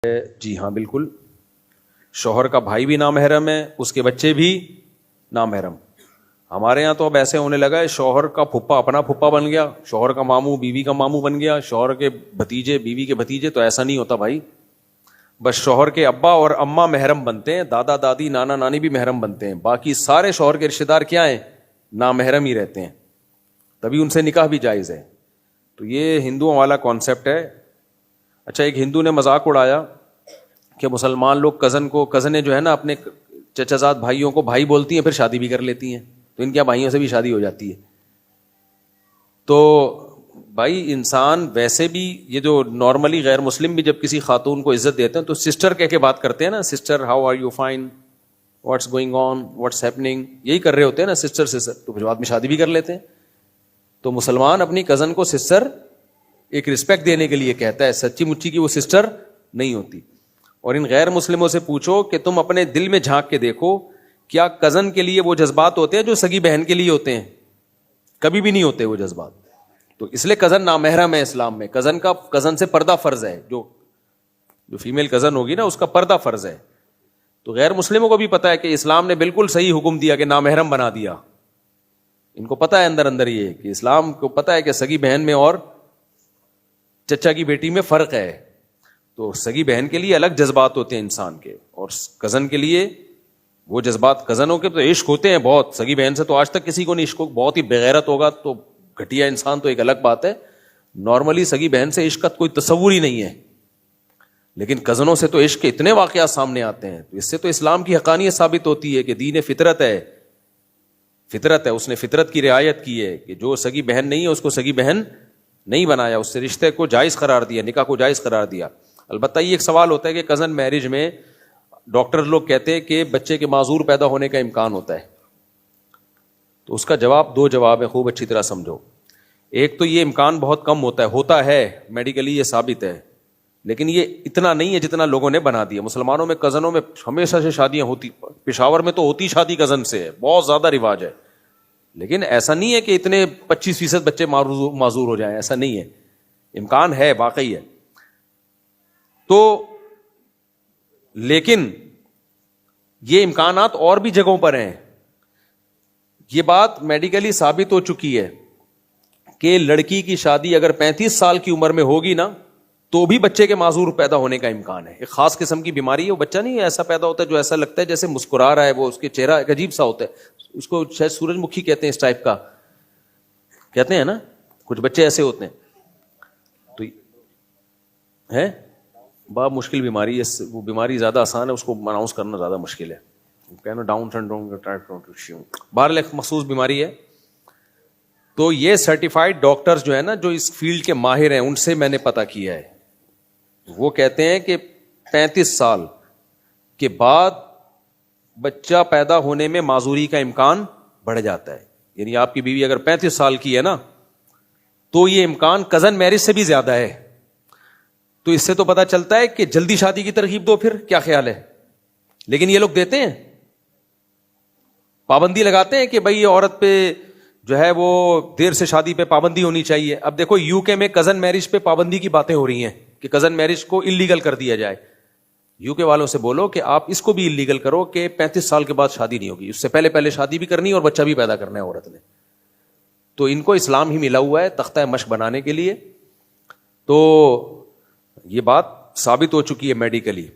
جی ہاں بالکل، شوہر کا بھائی بھی نامحرم ہے، اس کے بچے بھی نامحرم. ہمارے یہاں تو اب ایسے ہونے لگا ہے، شوہر کا پھپھا اپنا پھپھا بن گیا، شوہر کا ماموں بیوی کا ماموں بن گیا، شوہر کے بھتیجے بیوی کے بھتیجے. تو ایسا نہیں ہوتا بھائی، بس شوہر کے ابا اور اماں محرم بنتے ہیں، دادا دادی نانا نانی بھی محرم بنتے ہیں، باقی سارے شوہر کے رشتے دار کیا ہیں؟ نامحرم ہی رہتے ہیں، تبھی ان سے نکاح بھی جائز ہے. تو یہ ہندوؤں والا کانسیپٹ ہے. اچھا، ایک ہندو نے مذاق اڑایا کہ مسلمان لوگ کزنیں جو ہے نا اپنے چچا زاد بھائیوں کو بھائی بولتی ہیں، پھر شادی بھی کر لیتی ہیں، تو ان کے بھائیوں سے بھی شادی ہو جاتی ہے. تو بھائی انسان ویسے بھی یہ جو نارملی غیر مسلم بھی جب کسی خاتون کو عزت دیتے ہیں تو سسٹر کہہ کے بات کرتے ہیں نا، sister how are you, fine, what's going on, what's happening, یہی کر رہے ہوتے ہیں نا سسٹر. تو پھر بعد میں شادی بھی کر لیتے ہیں. تو مسلمان اپنی کزن کو سسٹر ایک رسپیکٹ دینے کے لیے کہتا ہے، سچی مچی کی وہ سسٹر نہیں ہوتی. اور ان غیر مسلموں سے پوچھو کہ تم اپنے دل میں جھانک کے دیکھو، کیا کزن کے لیے وہ جذبات ہوتے ہیں جو سگی بہن کے لیے ہوتے ہیں؟ کبھی بھی نہیں ہوتے وہ جذبات. تو اس لیے کزن نامحرم ہے اسلام میں. کزن سے پردہ فرض ہے، جو فیمیل کزن ہوگی نا اس کا پردہ فرض ہے. تو غیر مسلموں کو بھی پتا ہے کہ اسلام نے بالکل صحیح حکم دیا کہ نامحرم بنا دیا. ان کو پتا ہے اندر یہ کہ اسلام کو پتا ہے کہ سگی بہن میں اور چچا کی بیٹی میں فرق ہے. تو سگی بہن کے لیے الگ جذبات ہوتے ہیں انسان کے، اور کزن کے لیے وہ جذبات. کزنوں کے تو عشق ہوتے ہیں بہت، سگی بہن سے تو آج تک کسی کو نہیں عشق. بہت ہی بغیرت ہوگا تو گھٹیا انسان تو ایک الگ بات ہے. نارملی سگی بہن سے عشق کا کوئی تصور ہی نہیں ہے، لیکن کزنوں سے تو عشق کے اتنے واقعات سامنے آتے ہیں. تو اس سے تو اسلام کی حقانیت ثابت ہوتی ہے کہ دین فطرت ہے. فطرت ہے، اس نے فطرت کی رعایت کی ہے کہ جو سگی بہن نہیں ہے اس کو سگی بہن نہیں بنایا، اس سے رشتے کو جائز قرار دیا، نکاح کو جائز قرار دیا. البتہ یہ ایک سوال ہوتا ہے کہ کزن میرج میں ڈاکٹر لوگ کہتے ہیں کہ بچے کے معذور پیدا ہونے کا امکان ہوتا ہے. تو اس کا جواب، دو جواب ہے، خوب اچھی طرح سمجھو. ایک تو یہ امکان بہت کم ہوتا ہے میڈیکلی یہ ثابت ہے، لیکن یہ اتنا نہیں ہے جتنا لوگوں نے بنا دیا. مسلمانوں میں کزنوں میں ہمیشہ سے شادیاں ہوتی، پشاور میں تو ہوتی شادی کزن سے ہے، بہت زیادہ رواج ہے. لیکن ایسا نہیں ہے کہ اتنے 25% بچے معذور ہو جائیں، ایسا نہیں ہے. امکان ہے، واقعی ہے. تو لیکن یہ امکانات اور بھی جگہوں پر ہیں. یہ بات میڈیکلی ثابت ہو چکی ہے کہ لڑکی کی شادی اگر 35 سال کی عمر میں ہوگی نا تو بھی بچے کے معذور پیدا ہونے کا امکان ہے. ایک خاص قسم کی بیماری ہے، وہ بچہ نہیں ایسا پیدا ہوتا ہے جو ایسا لگتا ہے جیسے مسکرا رہا ہے، وہ اس کے چہرہ ایک عجیب سا ہوتا ہے. اس کو شاید سورج مکھی کہتے ہیں، اس ٹائپ کا کہتے ہیں نا، کچھ بچے ایسے ہوتے ہیں. تو ہے بہت مشکل بیماری ہے، وہ بیماری زیادہ آسان ہے، اس کو اناؤنس کرنا زیادہ مشکل ہے. کہنا ڈاؤن سنڈروم، بہرحال ایک مخصوص بیماری ہے. تو یہ سرٹیفائڈ ڈاکٹرز جو ہے نا، جو اس فیلڈ کے ماہر ہیں، ان سے میں نے پتہ کیا ہے، وہ کہتے ہیں کہ 35 سال کے بعد بچہ پیدا ہونے میں معذوری کا امکان بڑھ جاتا ہے. یعنی آپ کی بیوی اگر 35 سال کی ہے نا تو یہ امکان کزن میرج سے بھی زیادہ ہے. تو اس سے تو پتا چلتا ہے کہ جلدی شادی کی ترغیب دو. پھر کیا خیال ہے؟ لیکن یہ لوگ دیتے ہیں، پابندی لگاتے ہیں کہ بھائی عورت پہ جو ہے وہ دیر سے شادی پہ پابندی ہونی چاہیے. اب دیکھو یو کے میں کزن میرج پہ پابندی کی باتیں ہو رہی ہیں کہ کزن میرج کو اللیگل کر دیا جائے. یو کے والوں سے بولو کہ آپ اس کو بھی اللیگل کرو کہ 35 سال کے بعد شادی نہیں ہوگی، اس سے پہلے شادی بھی کرنی ہے اور بچہ بھی پیدا کرنا ہے عورت نے. تو ان کو اسلام ہی ملا ہوا ہے تختہ مشق بنانے کے لیے. تو یہ بات ثابت ہو چکی ہے میڈیکلی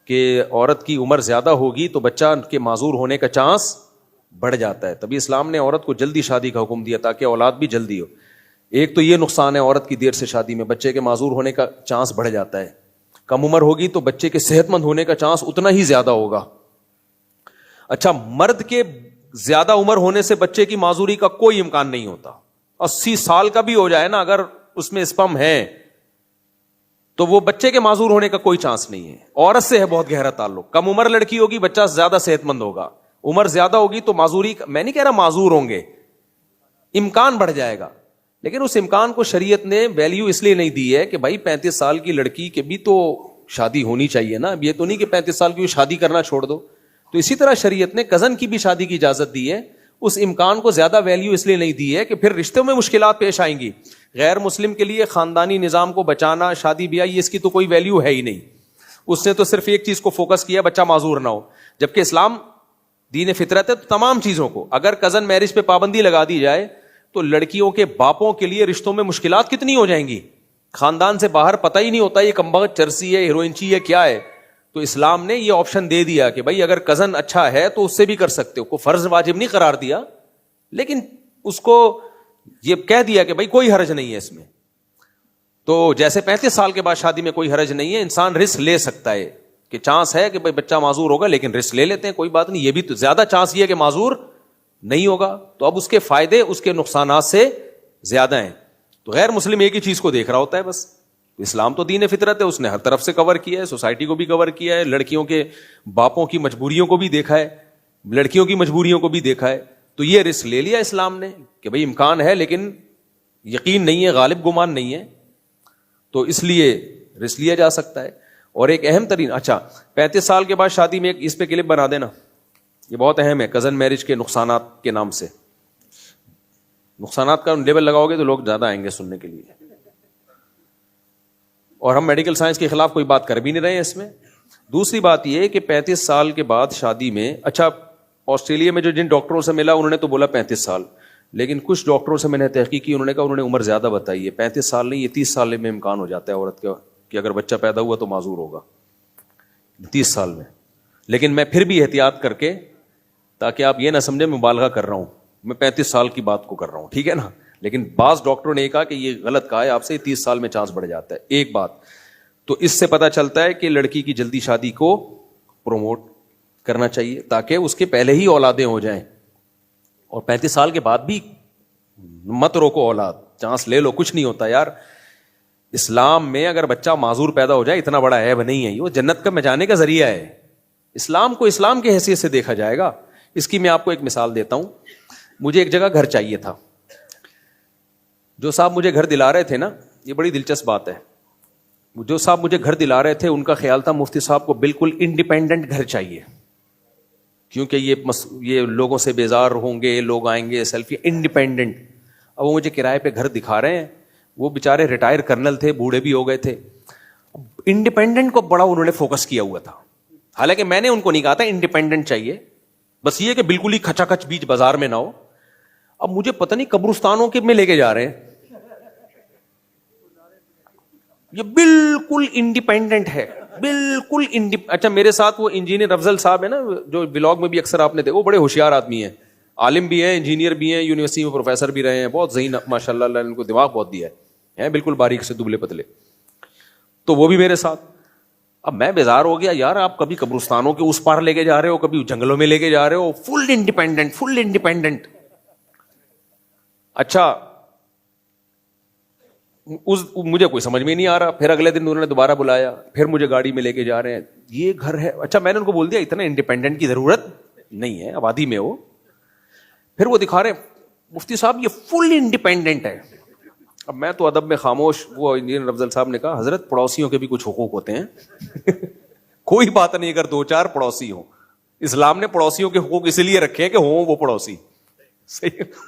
کہ عورت کی عمر زیادہ ہوگی تو بچہ کے معذور ہونے کا چانس بڑھ جاتا ہے. تبھی اسلام نے عورت کو جلدی شادی کا حکم دیا تاکہ اولاد بھی جلدی ہو. ایک تو یہ نقصان ہے عورت کی دیر سے شادی میں، بچے کے معذور ہونے کا چانس بڑھ جاتا ہے. کم عمر ہوگی تو بچے کے صحت مند ہونے کا چانس اتنا ہی زیادہ ہوگا. اچھا، مرد کے زیادہ عمر ہونے سے بچے کی معذوری کا کوئی امکان نہیں ہوتا. 80 سال کا بھی ہو جائے نا اگر اس میں اسپم ہے تو وہ بچے کے معذور ہونے کا کوئی چانس نہیں ہے. عورت سے ہے بہت گہرا تعلق. کم عمر لڑکی ہوگی بچہ زیادہ صحت مند ہوگا، عمر زیادہ ہوگی تو معذوری میں نہیں کہہ رہا معذور ہوں گے، امکان بڑھ جائے گا. لیکن اس امکان کو شریعت نے ویلیو اس لیے نہیں دی ہے کہ بھائی 35 سال کی لڑکی کے بھی تو شادی ہونی چاہیے نا. اب یہ تو نہیں کہ 35 سال کی شادی کرنا چھوڑ دو. تو اسی طرح شریعت نے کزن کی بھی شادی کی اجازت دی ہے. اس امکان کو زیادہ ویلیو اس لیے نہیں دی ہے کہ پھر رشتوں میں مشکلات پیش آئیں گی. غیر مسلم کے لیے خاندانی نظام کو بچانا، شادی بیاہ، اس کی تو کوئی ویلیو ہے ہی نہیں. اس نے تو صرف ایک چیز کو فوکس کیا, بچہ معذور نہ ہو, جبکہ اسلام دین فطرت ہے. تو تمام چیزوں کو, اگر کزن میرج پہ پابندی لگا دی جائے تو لڑکیوں کے باپوں کے لیے رشتوں میں مشکلات کتنی ہو جائیں گی. خاندان سے باہر پتہ ہی نہیں ہوتا یہ کمبخت چرسی ہے, ہیروئنچی ہے, کیا ہے. تو اسلام نے یہ آپشن دے دیا کہ بھائی اگر کزن اچھا ہے تو اس سے بھی کر سکتے ہو, کوئی فرض واجب نہیں قرار دیا, لیکن اس کو یہ کہہ دیا کہ بھائی کوئی حرج نہیں ہے اس میں. تو جیسے 35 سال کے بعد شادی میں کوئی حرج نہیں ہے, انسان رسک لے سکتا ہے کہ چانس ہے کہ بھائی بچہ معذور ہوگا, لیکن رسک لے لیتے ہیں, کوئی بات نہیں. یہ بھی تو زیادہ چانس یہ ہے کہ معذور نہیں ہوگا, تو اب اس کے فائدے اس کے نقصانات سے زیادہ ہیں. تو غیر مسلم ایک ہی چیز کو دیکھ رہا ہوتا ہے بس. اسلام تو دین فطرت ہے, اس نے ہر طرف سے کور کیا ہے, سوسائٹی کو بھی کور کیا ہے, لڑکیوں کے باپوں کی مجبوریوں کو بھی دیکھا ہے, لڑکیوں کی مجبوریوں کو بھی دیکھا ہے. تو یہ رسک لے لیا اسلام نے کہ بھئی امکان ہے لیکن یقین نہیں ہے, غالب گمان نہیں ہے, تو اس لیے رسک لیا جا سکتا ہے. اور ایک اہم ترین, اچھا 35 سال کے بعد شادی میں اس پہ کلپ بنا دینا, یہ بہت اہم ہے, کزن میرج کے نقصانات کے نام سے. نقصانات کا لیبل لگاؤ گے تو لوگ زیادہ آئیں گے سننے کے لیے. اور ہم میڈیکل سائنس کے خلاف کوئی بات کر بھی نہیں رہے ہیں اس میں. دوسری بات یہ کہ 35 سال کے بعد شادی میں, اچھا آسٹریلیا میں جو جن ڈاکٹروں سے ملا انہوں نے تو بولا 35 سال, لیکن کچھ ڈاکٹروں سے میں نے تحقیق کی, انہوں نے کہا انہوں نے عمر زیادہ بتائی ہے, 35 سال نہیں, یہ 30 سال میں امکان ہو جاتا ہے عورت کا کہ اگر بچہ پیدا ہوا تو معذور ہوگا 30 سال میں. لیکن میں پھر بھی احتیاط کر کے, تاکہ آپ یہ نہ سمجھیں میں مبالغہ کر رہا ہوں, میں 35 سال کی بات کو کر رہا ہوں, ٹھیک ہے نا. لیکن بعض ڈاکٹروں نے کہا کہ یہ غلط کہا ہے آپ سے, 30 سال میں چانس بڑھ جاتا ہے. ایک بات تو اس سے پتہ چلتا ہے کہ لڑکی کی جلدی شادی کو پروموٹ کرنا چاہیے تاکہ اس کے پہلے ہی اولادیں ہو جائیں. اور 35 سال کے بعد بھی مت روکو اولاد, چانس لے لو, کچھ نہیں ہوتا یار. اسلام میں اگر بچہ معذور پیدا ہو جائے اتنا بڑا عیب نہیں ہے, وہ جنت کا میں جانے کا ذریعہ ہے. اسلام کو اسلام کی حیثیت سے دیکھا جائے گا. اس کی میں آپ کو ایک مثال دیتا ہوں. مجھے ایک جگہ گھر چاہیے تھا, جو صاحب مجھے گھر دلا رہے تھے نا, یہ بڑی دلچسپ بات ہے, جو صاحب مجھے گھر دلا رہے تھے ان کا خیال تھا مفتی صاحب کو بالکل انڈیپینڈنٹ گھر چاہیے, کیونکہ یہ لوگوں سے بیزار ہوں گے, لوگ آئیں گے سیلفی, انڈیپینڈنٹ. اب وہ مجھے کرائے پہ گھر دکھا رہے ہیں, وہ بیچارے ریٹائر کرنل تھے, بوڑھے بھی ہو گئے تھے. انڈیپینڈنٹ کو بڑا انہوں نے فوکس کیا ہوا تھا, حالانکہ میں نے ان کو نہیں کہا تھا انڈیپینڈنٹ چاہیے, بس یہ کہ بالکل ہی کھچا کھچ بیچ بازار میں نہ ہو. اب مجھے پتہ نہیں قبرستانوں کے میں لے کے جا رہے ہیں, یہ بالکل انڈیپینڈنٹ ہے, بالکل اچھا میرے ساتھ وہ انجینئر افضل صاحب ہے نا, جو ولاگ میں بھی اکثر آپ نے دیکھا, وہ بڑے ہوشیار آدمی ہیں, عالم بھی ہیں, انجینئر بھی ہیں, یونیورسٹی میں پروفیسر بھی رہے ہیں, بہت ذہین ماشاء اللہ, اللہ نے ان کو دماغ بہت دیا ہے, بالکل باریک سے دبلے پتلے. تو وہ بھی میرے ساتھ. اب میں بیزار ہو گیا, یار آپ کبھی قبرستانوں کے اس پار لے کے جا رہے ہو, کبھی جنگلوں میں لے کے جا رہے ہو, فل انڈیپینڈنٹ, فل انڈیپینڈنٹ. اچھا مجھے کوئی سمجھ میں نہیں آ رہا. پھر اگلے دن انہوں نے دوبارہ بلایا, پھر مجھے گاڑی میں لے کے جا رہے ہیں, یہ گھر ہے. اچھا میں نے ان کو بول دیا اتنا انڈیپینڈنٹ کی ضرورت نہیں ہے, آبادی میں ہو. پھر وہ دکھا رہے مفتی صاحب یہ فل انڈیپینڈنٹ ہے. اب میں تو ادب میں خاموش. وہ انجینئر افضل صاحب نے کہا حضرت پڑوسیوں کے بھی کچھ حقوق ہوتے ہیں. کوئی بات نہیں اگر 2-4 پڑوسی ہوں, اسلام نے پڑوسیوں کے حقوق اس لیے رکھے ہیں کہ ہوں وہ پڑوسی,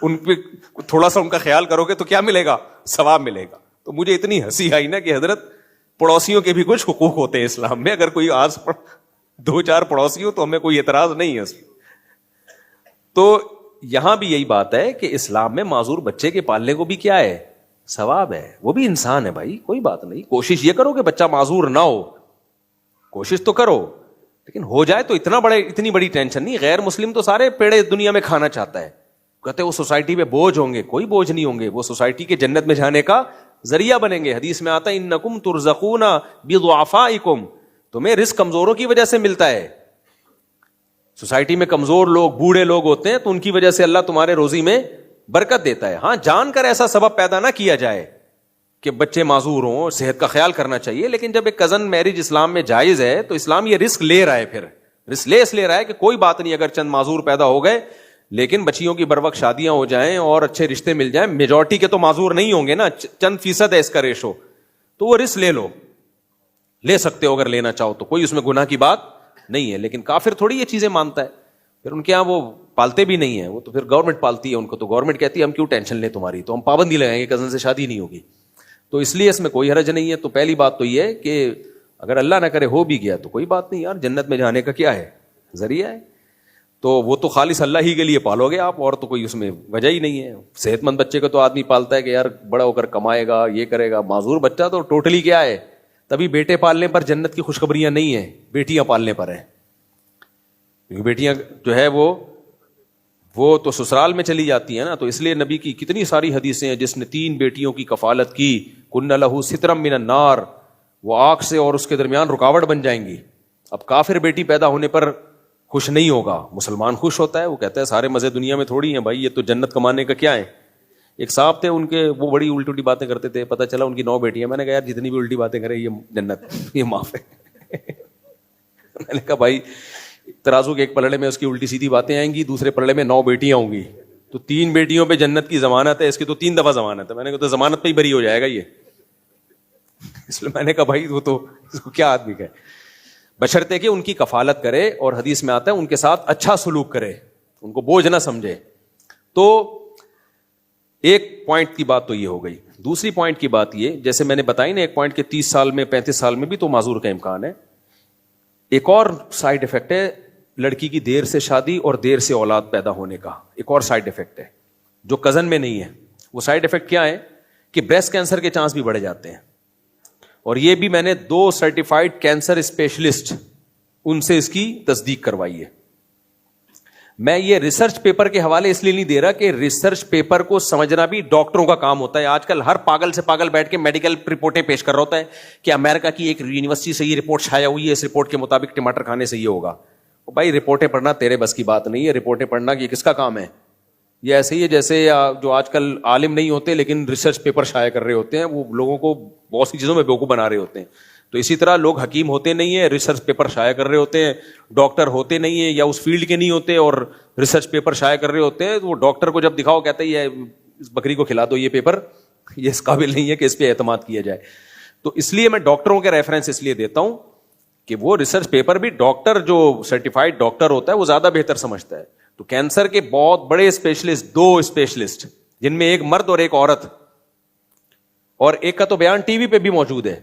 ان پہ تھوڑا سا ان کا خیال کرو گے تو کیا ملے گا, ثواب ملے گا. تو مجھے اتنی ہنسی آئی نا کہ حضرت پڑوسیوں کے بھی کچھ حقوق ہوتے ہیں اسلام میں, اگر کوئی آس 2-4 پڑوسی ہو تو ہمیں کوئی اعتراض نہیں ہے اس میں. تو یہاں بھی یہی بات ہے کہ اسلام میں معذور بچے کے پالنے کو بھی کیا ہے, ثواب ہے, وہ بھی انسان ہے بھائی, کوئی بات نہیں. کوشش یہ کرو کہ بچہ معذور نہ ہو, کوشش تو کرو, لیکن ہو جائے تو اتنی بڑی ٹینشن نہیں. غیر مسلم تو سارے پیڑے دنیا میں کھانا چاہتا ہے, کہتے وہ سوسائٹی پہ بوجھ ہوں گے, کوئی بوجھ نہیں ہوں گے, وہ سوسائٹی کے جنت میں جانے کا ذریعہ بنیں گے. حدیث میں آتا ہے انکم ترزقون بضعفائکم, تمہیں رزق کمزوروں کی وجہ سے ملتا ہے. سوسائٹی میں کمزور لوگ, بوڑھے لوگ ہوتے ہیں تو ان کی وجہ سے اللہ تمہارے روزی میں برکت دیتا ہے. ہاں جان کر ایسا سبب پیدا نہ کیا جائے کہ بچے معذور ہوں, صحت کا خیال کرنا چاہیے. لیکن جب ایک کزن میرج اسلام میں جائز ہے تو اسلام یہ رسک لے رہا ہے, پھر رسک لے رہا ہے کہ کوئی بات نہیں اگر چند معذور پیدا ہو گئے, لیکن بچیوں کی بروقت شادیاں ہو جائیں اور اچھے رشتے مل جائیں. میجورٹی کے تو معذور نہیں ہوں گے نا, چند فیصد ہے اس کا ریشو, تو وہ رسک لے سکتے ہو اگر لینا چاہو تو, کوئی اس میں گناہ کی بات نہیں ہے. لیکن کافر تھوڑی یہ چیزیں مانتا ہے, پھر ان کے یہاں وہ پالتے بھی نہیں ہیں, وہ تو پھر گورنمنٹ پالتی ہے ان کو. تو گورنمنٹ کہتی ہے ہم کیوں ٹینشن لیں تمہاری, تو ہم پابندی لگائیں گے, کزن سے شادی نہیں ہوگی. تو اس لیے اس میں کوئی حرج نہیں ہے. تو پہلی بات تو یہ ہے کہ اگر اللہ نہ کرے ہو بھی گیا تو کوئی بات نہیں یار, جنت میں جانے کا کیا ہے, ذریعہ ہے. تو وہ تو خالص اللہ ہی کے لیے پالو گے آپ, اور تو کوئی اس میں وجہ ہی نہیں ہے. صحت مند بچے کو تو آدمی پالتا ہے کہ یار بڑا ہو کر کمائے گا, یہ کرے گا. معذور بچہ تو ٹوٹلی کیا ہے, تبھی بیٹے پالنے پر جنت کی خوشخبریاں نہیں ہیں, بیٹیاں پالنے پر ہیں. کیونکہ بیٹیاں جو ہے وہ تو سسرال میں چلی جاتی ہیں نا. تو اس لیے نبی کی کتنی ساری حدیثیں ہیں, جس نے 3 بیٹیوں کی کفالت کی, کن لہو سترم من النار, وہ آگ سے اور اس کے درمیان رکاوٹ بن جائیں گی. اب کافر بیٹی پیدا ہونے پر خوش نہیں ہوگا, مسلمان خوش ہوتا ہے. وہ کہتا ہے سارے مزے دنیا میں تھوڑی ہیں بھائی, یہ تو جنت کمانے کا کیا ہے. ایک صاحب تھے, ان کے وہ بڑی الٹی باتیں کرتے تھے, پتہ چلا ان کی 9 بیٹیاں. میں نے کہا یار جتنی بھی الٹی باتیں کرے یہ جنت, یہ معاف ہے. میں نے کہا بھائی ترازو کے ایک پلڑے میں اس کی الٹی سیدھی باتیں آئیں گی, دوسرے پلڑے میں 9 بیٹیاں ہوں گی, تو 3 بیٹیوں پہ جنت کی ضمانت ہے, اس کی تو 3 دفعہ ضمانت ہے. میں نے کہا تو ضمانت پہ ہی بری ہو جائے گا یہ. اس لیے میں نے کہا بھائی وہ تو اس کو کیا آدمی کہے, بشرطے کہ ان کی کفالت کرے, اور حدیث میں آتا ہے ان کے ساتھ اچھا سلوک کرے, ان کو بوجھ نہ سمجھے. تو ایک پوائنٹ کی بات تو یہ ہو گئی. دوسری پوائنٹ کی بات یہ, جیسے میں نے بتائی نا, ایک پوائنٹ کے 30 سال میں 35 سال میں بھی تو معذور کا امکان ہے. ایک اور سائیڈ افیکٹ ہے لڑکی کی دیر سے شادی اور دیر سے اولاد پیدا ہونے کا, ایک اور سائیڈ افیکٹ ہے جو کزن میں نہیں ہے. وہ سائیڈ افیکٹ کیا ہے کہ بریسٹ کینسر کے چانس بھی بڑھ جاتے ہیں. اور یہ بھی میں نے 2 سرٹیفائڈ کینسر اسپیشلسٹ ان سے اس کی تصدیق کروائی ہے. میں یہ ریسرچ پیپر کے حوالے اس لیے نہیں دے رہا کہ ریسرچ پیپر کو سمجھنا بھی ڈاکٹروں کا کام ہوتا ہے. آج کل ہر پاگل سے پاگل بیٹھ کے میڈیکل رپورٹیں پیش کر رہا ہوتا ہے کہ امریکہ کی ایک یونیورسٹی سے یہ رپورٹ شائع ہوئی ہے, اس رپورٹ کے مطابق ٹماٹر کھانے سے یہ ہوگا. بھائی رپورٹیں پڑھنا تیرے بس کی بات نہیں ہے. رپورٹیں پڑھنا یہ کس کا کام ہے؟ یہ ایسے ہی ہے جیسے جو آج کل عالم نہیں ہوتے لیکن ریسرچ پیپر شائع کر رہے ہوتے ہیں, وہ لوگوں کو بہت سی چیزوں میں بیوقوف بنا رہے ہوتے ہیں. تو اسی طرح لوگ حکیم ہوتے نہیں ہیں, ریسرچ پیپر شائع کر رہے ہوتے ہیں. ڈاکٹر ہوتے نہیں ہیں یا اس فیلڈ کے نہیں ہوتے اور ریسرچ پیپر شائع کر رہے ہوتے ہیں. تو وہ ڈاکٹر کو جب دکھاؤ کہتا ہے یہ اس بکری کو کھلا دو یہ پیپر, یہ اس قابل نہیں ہے کہ اس پہ اعتماد کیا جائے. تو اس لیے میں ڈاکٹروں کے ریفرنس اس لیے دیتا ہوں کہ وہ ریسرچ پیپر بھی ڈاکٹر جو سرٹیفائڈ ڈاکٹر ہوتا ہے وہ زیادہ بہتر سمجھتا ہے. تو کینسر کے بہت بڑے اسپیشلسٹ, 2 اسپیشلسٹ جن میں ایک مرد اور ایک عورت, اور ایک کا تو بیان ٹی وی پہ بھی موجود ہے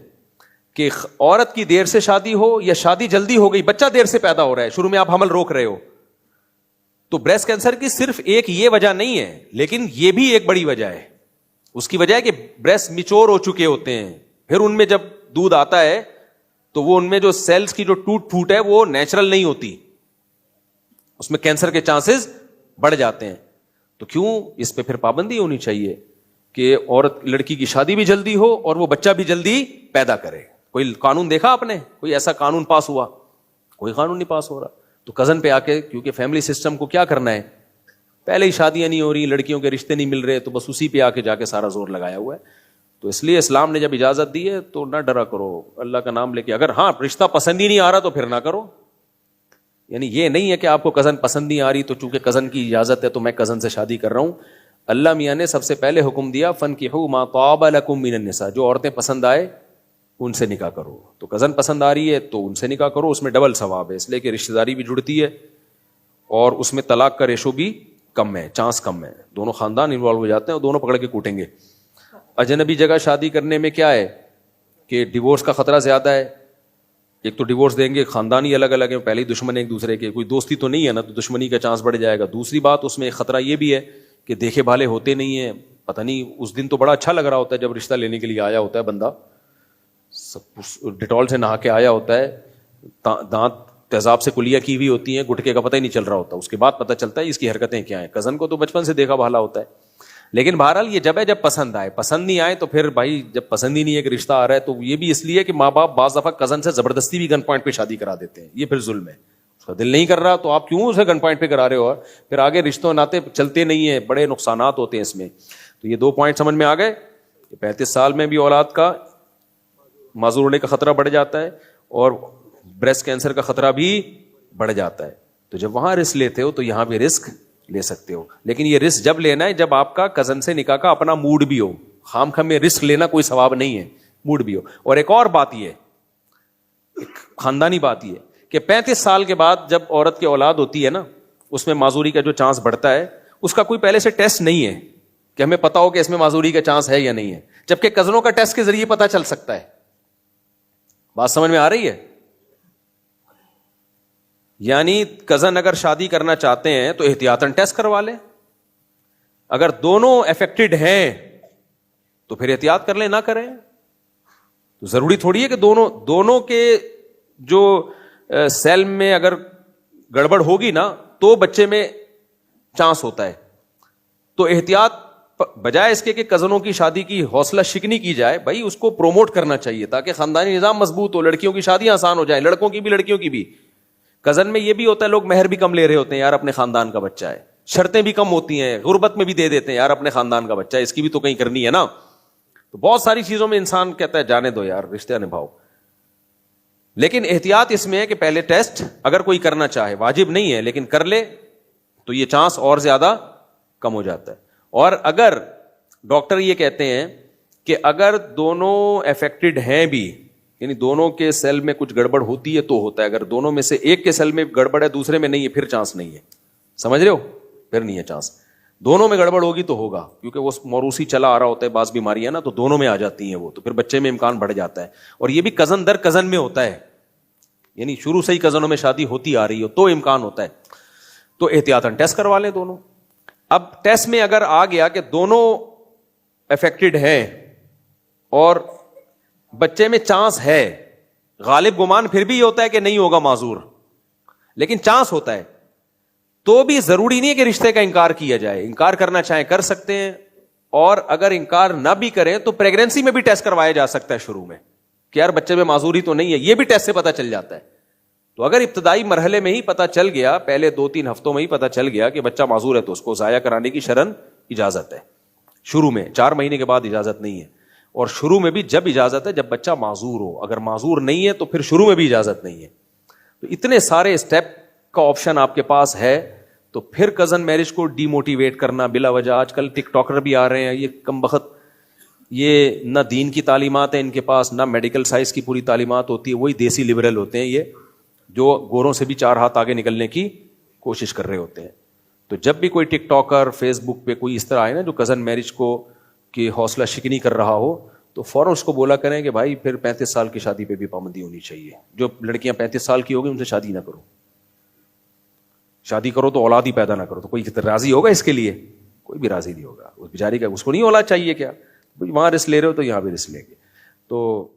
کہ عورت کی دیر سے شادی ہو یا شادی جلدی ہو گئی, بچہ دیر سے پیدا ہو رہا ہے, شروع میں آپ حمل روک رہے ہو, تو بریسٹ کینسر کی صرف ایک یہ وجہ نہیں ہے, لیکن یہ بھی ایک بڑی وجہ ہے. اس کی وجہ ہے کہ بریسٹ میچور ہو چکے ہوتے ہیں, پھر ان میں جب دودھ آتا ہے تو وہ ان میں جو سیلز کی جو ٹوٹ پھوٹ ہے وہ نیچرل نہیں ہوتی, اس میں کینسر کے چانسز بڑھ جاتے ہیں. تو کیوں اس پہ پھر پابندی ہونی چاہیے کہ عورت لڑکی کی شادی بھی جلدی ہو اور وہ بچہ بھی جلدی پیدا کرے. کوئی قانون دیکھا آپ نے, کوئی ایسا قانون پاس ہوا؟ کوئی قانون نہیں پاس ہو رہا. تو کزن پہ آ کے, کیونکہ فیملی سسٹم کو کیا کرنا ہے, پہلے ہی شادیاں نہیں ہو رہی, لڑکیوں کے رشتے نہیں مل رہے, تو بس اسی پہ آ کے جا کے سارا زور لگایا ہوا ہے. تو اس لیے اسلام نے جب اجازت دی ہے تو نہ ڈرا کرو, اللہ کا نام لے کے. اگر ہاں رشتہ پسند ہی نہیں آ رہا تو پھر نہ کرو. یعنی یہ نہیں ہے کہ آپ کو کزن پسند نہیں آ رہی تو چونکہ کزن کی اجازت ہے تو میں کزن سے شادی کر رہا ہوں. اللہ میاں نے سب سے پہلے حکم دیا فَانْكِحُوا مَا طَابَ لَكُم مِّنَ النِّسَاء, جو عورتیں پسند آئے ان سے نکاح کرو. تو کزن پسند آ رہی ہے تو ان سے نکاح کرو, اس میں ڈبل ثواب ہے, اس لیے کہ رشتہ داری بھی جڑتی ہے اور اس میں طلاق کا ریشو بھی کم ہے, چانس کم ہے. دونوں خاندان انوالو ہو جاتے ہیں اور دونوں پکڑ کے کوٹیں گے. اجنبی جگہ شادی کرنے میں کیا ہے کہ ڈیورس کا خطرہ زیادہ ہے. ایک تو ڈیورس دیں گے, خاندان ہی الگ الگ ہیں, پہلے ہی دشمن ایک دوسرے کے, کوئی دوستی تو نہیں ہے نا, تو دشمنی کا چانس بڑھ جائے گا. دوسری بات اس میں ایک خطرہ یہ بھی ہے کہ دیکھے بھالے ہوتے نہیں ہیں. پتہ نہیں اس دن تو بڑا اچھا لگ رہا ہوتا ہے جب رشتہ لینے کے لیے آیا ہوتا ہے بندہ, سب ڈیٹول سے نہا کے آیا ہوتا ہے, دانت تیزاب سے کلیاں کی ہوئی ہوتی ہیں, گٹکے کا پتہ ہی نہیں چل رہا ہوتا, اس کے بعد پتہ چلتا ہے اس کی حرکتیں کیا ہیں. کزن کو تو بچپن سے دیکھا بھالا ہوتا ہے. لیکن بہرحال یہ جب ہے جب پسند آئے, پسند نہیں آئے تو پھر بھائی جب پسند ہی نہیں ہے کہ رشتہ آ رہا ہے, تو یہ بھی اس لیے کہ ماں باپ بعض دفعہ کزن سے زبردستی بھی گن پوائنٹ پہ شادی کرا دیتے ہیں. یہ پھر ظلم ہے. اس کا دل نہیں کر رہا تو آپ کیوں اسے گن پوائنٹ پہ کرا رہے ہو, اور پھر آگے رشتوں ناطے چلتے نہیں ہیں, بڑے نقصانات ہوتے ہیں اس میں. تو یہ 2 پوائنٹ سمجھ میں آ گئے کہ 35 سال میں بھی اولاد کا معذور ہونے کا خطرہ بڑھ جاتا ہے اور بریسٹ کینسر کا خطرہ بھی بڑھ جاتا ہے. تو جب وہاں رسک لیتے ہو تو یہاں بھی رسک لے سکتے ہو, لیکن یہ رسک جب لینا ہے جب آپ کا کزن سے نکاح کا اپنا موڈ بھی ہو. خام خام میں رسک لینا کوئی ثواب نہیں ہے, موڈ بھی ہو. اور ایک اور بات یہ, ایک خاندانی بات یہ کہ 35 سال کے بعد جب عورت کی اولاد ہوتی ہے نا, اس میں معذوری کا جو چانس بڑھتا ہے اس کا کوئی پہلے سے ٹیسٹ نہیں ہے کہ ہمیں پتا ہو کہ اس میں معذوری کا چانس ہے یا نہیں ہے, جبکہ کزنوں کا ٹیسٹ کے ذریعے پتا چل سکتا ہے. بات سمجھ میں آ رہی ہے؟ یعنی کزن اگر شادی کرنا چاہتے ہیں تو احتیاطاً ٹیسٹ کروا لیں. اگر دونوں افیکٹڈ ہیں تو پھر احتیاط کر لیں, نہ کریں. تو ضروری تھوڑی ہے کہ دونوں کے جو سیل میں اگر گڑبڑ ہوگی نا تو بچے میں چانس ہوتا ہے. تو احتیاط بجائے اس کے کہ کزنوں کی شادی کی حوصلہ شکنی کی جائے, بھائی اس کو پروموٹ کرنا چاہیے تاکہ خاندانی نظام مضبوط ہو, لڑکیوں کی شادیاں آسان ہو جائیں, لڑکوں کی بھی لڑکیوں کی بھی. کزن میں یہ بھی ہوتا ہے لوگ مہر بھی کم لے رہے ہوتے ہیں, یار اپنے خاندان کا بچہ ہے, شرطیں بھی کم ہوتی ہیں, غربت میں بھی دے دیتے ہیں, یار اپنے خاندان کا بچہ ہے, اس کی بھی تو کہیں کرنی ہے نا. تو بہت ساری چیزوں میں انسان کہتا ہے جانے دو یار, رشتہ نبھاؤ. لیکن احتیاط اس میں ہے کہ پہلے ٹیسٹ اگر کوئی کرنا چاہے, واجب نہیں ہے لیکن کر لے تو یہ چانس اور زیادہ کم ہو جاتا ہے. اور اگر ڈاکٹر یہ کہتے ہیں کہ اگر دونوں افیکٹڈ ہیں بھی, یعنی دونوں کے سیل میں کچھ گڑبڑ ہوتی ہے تو ہوتا ہے, اگر دونوں میں سے ایک کے سیل میں گڑبڑ ہے دوسرے میں نہیں ہے پھر چانس نہیں ہے. سمجھ رہے ہو؟ پھر نہیں ہے چانس. دونوں میں گڑبڑ ہوگی تو ہوگا, کیونکہ وہ موروثی چلا آ رہا ہوتا ہے, بعض بیماریاں نا تو دونوں میں آ جاتی ہیں وہ, تو پھر بچے میں امکان بڑھ جاتا ہے. اور یہ بھی کزن در کزن میں ہوتا ہے, یعنی شروع سے ہی کزنوں میں شادی ہوتی آ رہی ہو تو امکان ہوتا ہے. تو احتیاطاً ٹیسٹ کروا لیں دونوں. اب ٹیسٹ میں اگر آ گیا کہ دونوں افیکٹڈ ہیں اور بچے میں چانس ہے, غالب گمان پھر بھی یہ ہوتا ہے کہ نہیں ہوگا معذور, لیکن چانس ہوتا ہے, تو بھی ضروری نہیں ہے کہ رشتے کا انکار کیا جائے. انکار کرنا چاہیں کر سکتے ہیں, اور اگر انکار نہ بھی کریں تو پریگنینسی میں بھی ٹیسٹ کروایا جا سکتا ہے شروع میں کہ یار بچے میں معذوری تو نہیں ہے, یہ بھی ٹیسٹ سے پتہ چل جاتا ہے. تو اگر ابتدائی مرحلے میں ہی پتہ چل گیا, پہلے 2-3 ہفتوں میں ہی پتہ چل گیا کہ بچہ معذور ہے, تو اس کو ضائع کرانے کی شرعاً اجازت ہے. شروع میں 4 مہینے کے بعد اجازت نہیں ہے, اور شروع میں بھی جب اجازت ہے جب بچہ معذور ہو. اگر معذور نہیں ہے تو پھر شروع میں بھی اجازت نہیں ہے. تو اتنے سارے اسٹیپ کا آپشن آپ کے پاس ہے. تو پھر کزن میرج کو ڈی موٹیویٹ کرنا بلا وجہ, آج کل ٹک ٹاکر بھی آ رہے ہیں, یہ کم بخت, یہ نہ دین کی تعلیمات ہیں ان کے پاس, نہ میڈیکل سائنس کی پوری تعلیمات ہوتی ہے, وہی دیسی لبرل ہوتے ہیں یہ, جو گوروں سے بھی 4 ہاتھ آگے نکلنے کی کوشش کر رہے ہوتے ہیں. تو جب بھی کوئی ٹک ٹاکر فیس بک پہ کوئی اس طرح آئے نا جو کزن میرج کو کی حوصلہ شکنی کر رہا ہو, تو فوراً اس کو بولا کریں کہ بھائی پھر 35 سال کی شادی پہ بھی پابندی ہونی چاہیے. جو لڑکیاں 35 سال کی ہوگی ان سے شادی نہ کرو, شادی کرو تو اولاد ہی پیدا نہ کرو. تو کوئی راضی ہوگا اس کے لیے؟ کوئی بھی راضی نہیں ہوگا. اس بیچاری کا اس کو نہیں اولاد چاہیے کیا؟ وہاں رسک لے رہے ہو تو یہاں بھی رسک لیں گے. تو